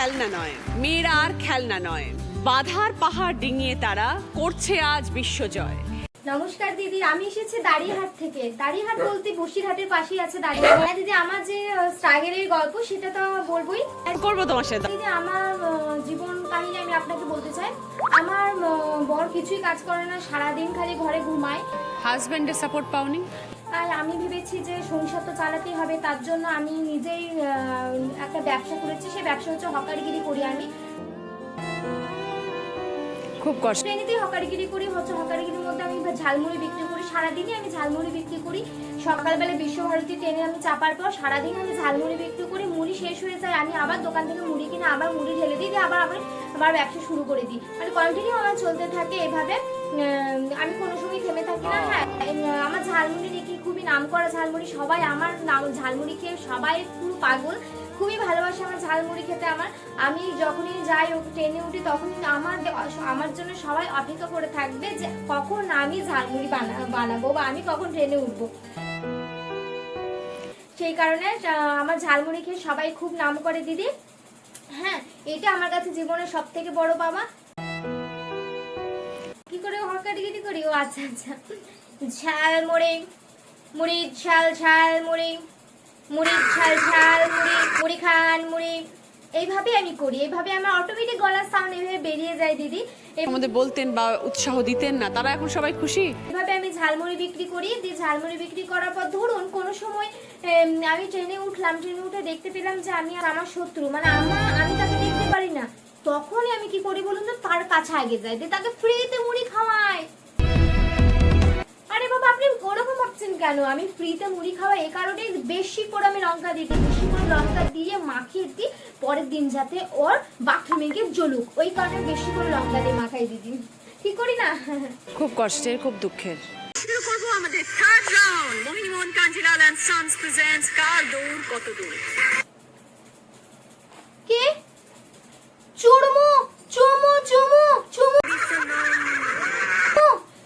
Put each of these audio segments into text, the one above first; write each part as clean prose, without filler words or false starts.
খেলনা নয়, মেয়েরা আর খেলনা নয়, বাধার পাহাড় ডিঙিয়ে তারা করছে আজ বিশ্বজয়। নমস্কার দিদি, আমি এসেছি দাড়িহাট থেকে। দাড়িহাট বলতে বসিরহাটের পাশেই আছে দাড়িহাট। হ্যাঁ দিদি, আমার যে স্ট্রাগলের গল্প সেটা তো বলবোই। করবো তোমার সাথে। দিদি, আমার জীবন কাহিনী আমি আপনাকে বলতে চাই। আমার বর কিছুই কাজ করে না, সারাদিন খালি ঘরে ঘুমায়। হাজবেন্ডের সাপোর্ট পাওনি? তাই আমি ভেবেছি যে সংসার তো চালাতেই হবে, তার জন্য আমি নিজেই একটা ব্যবসা করেছি। সেই ব্যবসা হচ্ছে হকারগিরি করি আমি। খুব কষ্ট। ট্রেনেতেই হকারগিরি করি, হচ্ছে হকারগিরির মধ্যে আমি ঝালমুড়ি বিক্রি করি। সারাদিনই আমি ঝালমুড়ি বিক্রি করি। সকালবেলা বিশ্বভারতী ট্রেনে আমি চাপার পর সারাদিন আমি ঝালমুড়ি বিক্রি করি। মুড়ি শেষ হয়ে যায়, আমি আবার দোকান থেকে মুড়ি কিনে আবার মুড়ি ঢেলে দিই, আবার ব্যবসা শুরু করে দিই। মানে কন্টিনিউ আমার চলতে থাকে এভাবে। আমি কোনো সময় থেমে থাকি না। হ্যাঁ, আমার ঝালমুড়ি দেখি খুবই নাম করা ঝালমুড়ি, সবাই আমার ঝালমুড়ি খেয়ে সবাই পুরো পাগল, খুবই ভালোবাসে আমার ঝালমুড়ি খেতে। আমি যখনই যাই ট্রেনে উঠি তখনই আমার জন্য সবাই অপেক্ষা করে থাকবে যে কখন আমি ঝালমুড়ি বানাবো বা আমি কখন ট্রেনে উঠবো। সেই কারণে আমার ঝালমুড়ি খেয়ে সবাই খুব নাম করে দিদি। হ্যাঁ, এটা আমার কাছে জীবনের সব থেকে বড় পাওয়া। কি করে হকারগিরি করি? ও আচ্ছা আচ্ছা, ঝালমুড়ি, মুড়ির ঝাল ঝালমুড়ি, মুড়ির ঝাল ঝালমুড়ি, মুড়ি খান মুড়ি, এইভাবে আমি করি। এইভাবে আমার অটোমেটিক গলার সাউন্ড এইভাবে বেরিয়ে যায় দিদি। আমাদের বলতেন বা উৎসাহ দিতেন না, তারা এখন সবাই খুশি। এভাবে আমি ঝালমুড়ি বিক্রি করি। ঝালমুড়ি বিক্রি করার পর ধরুন কোনো সময় আমি ট্রেনে উঠলাম, ট্রেনে উঠে দেখতে পেলাম যে আমি আর আমার শত্রু, মানে আমি তাকে দেখতে পারি না, তখনই আমি কি করি বলুন তো, তার কাছে আগে যাই, তাকে ফ্রিতে মুড়ি খাওয়াই। আরে বাবা, আপনি ওরকম ভাবছেন কেন? আমি ফ্রিতে মুড়ি খাওয়াই এই কারণে বেশি করে আমি লঙ্কা দিই, বেশি করে লঙ্কা দিয়ে মাখিয়ে দিই, পরের দিন যাতে ওর বাথরুমে গিয়ে জ্বলুক, ওই কারণে বেশি করে লঙ্কা দিয়ে মাখাই দিদি। কি করি না? খুব কষ্টের, খুব দুঃখের। শুরু করবো আমাদের third round. Mohinimohan Kanjilal and sons presents কার দৌড় কত দূর। কে? চুরমু চুমু চুমু চুমু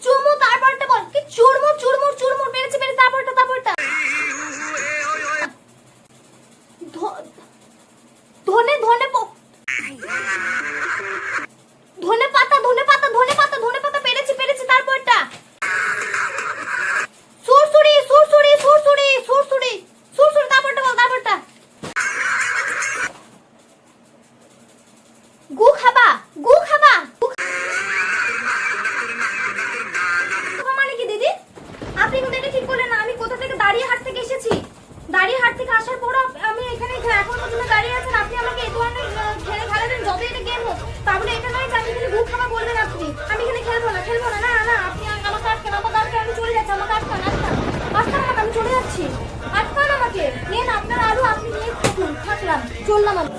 চুমু, তারপরটা বল কি? চুরমু চুরমু চুরমু, পেরেছে তারপরটা ধনে ধনে ধনে পাতা ধনে পাতা ধনে পাতা ধনে পাতা, পেরেছি তারপরটা সুরসুরি সুরসুরি সুরসুরি সুরসুরি সুরসুরি, তারপরটা বল তারপরটা। গু খাবা মানে কি দিদি? আপনি কিন্তু এটা ঠিক করলেন না। আমি কোথা থেকে দাড়িহাট থেকে এসেছি, দাড়িহাট থেকে আসার পর আমি এখানে এখন পর্যন্ত দাঁড়িয়ে আছেন। আপনি আমাকে এই ধরনের খেলে খেলাবেন, যত এটা গেম হোক, তাহলে এটা নয় যে আমি এখানে গু খাবা বলবেন আপনি। আমি এখানে খেলবো না না না, আপনি আমাকে আটকান, আমি চলে যাচ্ছি, আমাকে আটকান, আমি চলে যাচ্ছি, আটকান আমাকে। নেন আপনার আলু, আপনি নিয়ে থাকলাম, চললাম আমি।